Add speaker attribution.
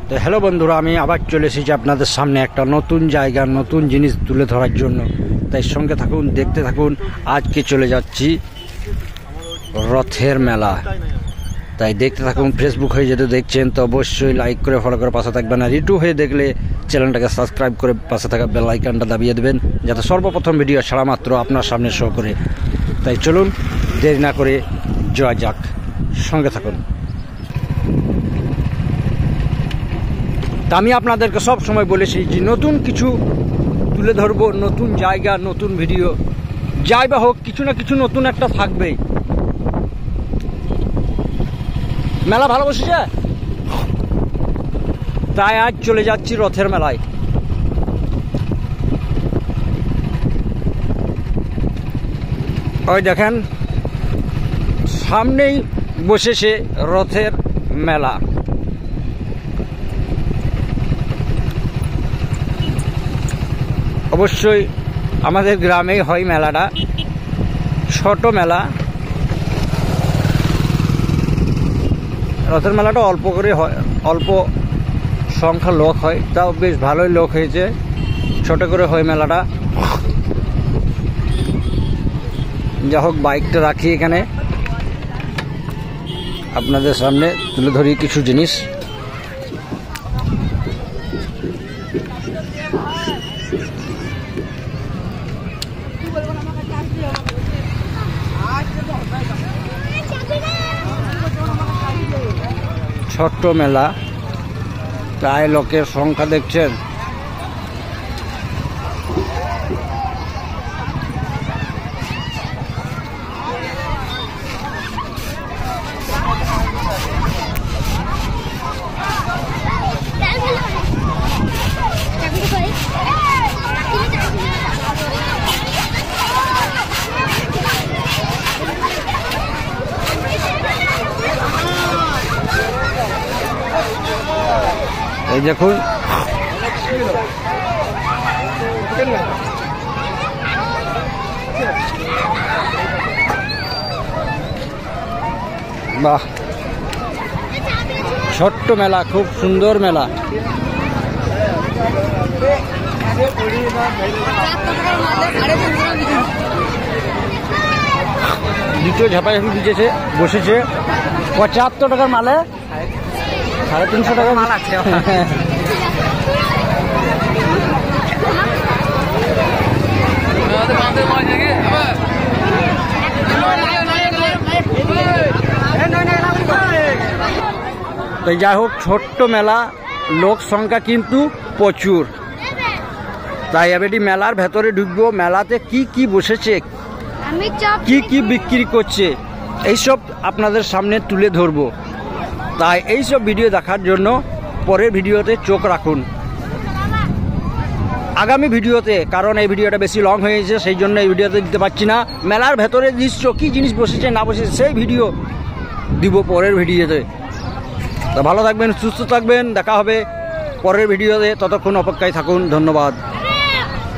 Speaker 1: তো হ্যালো বন্ধুরা, আমি আবার চলে এসেছি আপনাদের সামনে একটা নতুন জায়গা, নতুন জিনিস তুলে ধরার জন্য। তাই সঙ্গে থাকুন, দেখতে থাকুন। আজকে চলে যাচ্ছি রথের মেলা, তাই দেখতে থাকুন। ফেসবুক হয়ে যদি দেখছেন তো অবশ্যই লাইক করে ফলো করে পাশে থাকবেন, আর ইউটিউব হয়ে দেখলে চ্যানেলটাকে সাবস্ক্রাইব করে পাশে থাকা বেল আইকনটা দাবিয়ে দেবেন, যাতে সর্বপ্রথম ভিডিও ছাড়া মাত্র আপনার সামনে শো করে। তাই চলুন দেরি না করে যাওয়া যাক, সঙ্গে থাকুন। তা আমি আপনাদেরকে সব সময় বলেছি যে নতুন কিছু তুলে ধরবো, নতুন জায়গা, নতুন ভিডিও, যাই বা হোক কিছু না কিছু নতুন একটা থাকবেই। মেলা ভালো বসেছে, তাই আজ চলে যাচ্ছি রথের মেলায়। ওই দেখেন সামনেই বসেছে রথের মেলা। অবশ্যই আমাদের গ্রামেই হয় মেলাটা, ছোট মেলা। রথের মেলাটা অল্প করে হয়, অল্প সংখ্যা লোক হয়, তাও বেশ ভালোই লোক হয়েছে। ছোট করে হয় মেলাটা। যা হোক, বাইকটা রাখি এখানে, আপনাদের সামনে তুলে ধরি কিছু জিনিস। ছোট্ট মেলা, তাই লোকের সংখ্যা দেখছেন। এই দেখুন, বাহ, ছোট্ট মেলা, খুব সুন্দর মেলা। দুটো ঝাপাই দিয়েছে, বসেছে 75 টাকার মালে, 350 টাকা মাল আছে। তো যাই হোক, ছোট্ট মেলা, লোক সংখ্যা কিন্তু প্রচুর। তাই এবারে মেলার ভেতরে ঢুকবো, মেলাতে কি কি বসেছে, কি কি বিক্রি করছে, এইসব আপনাদের সামনে তুলে ধরবো। তাই এইসব ভিডিও দেখার জন্য পরের ভিডিওতে চোখ রাখুন, আগামী ভিডিওতে। কারণ এই ভিডিওটা বেশি লং হয়েছে, সেই জন্য এই ভিডিওতে দিতে পারছি না। মেলার ভেতরে দৃশ্য, কী জিনিস বসেছে না বসেছে, সেই ভিডিও দিব পরের ভিডিওতে। তো ভালো থাকবেন, সুস্থ থাকবেন, দেখা হবে পরের ভিডিওতে। ততক্ষণ অপেক্ষায় থাকুন, ধন্যবাদ।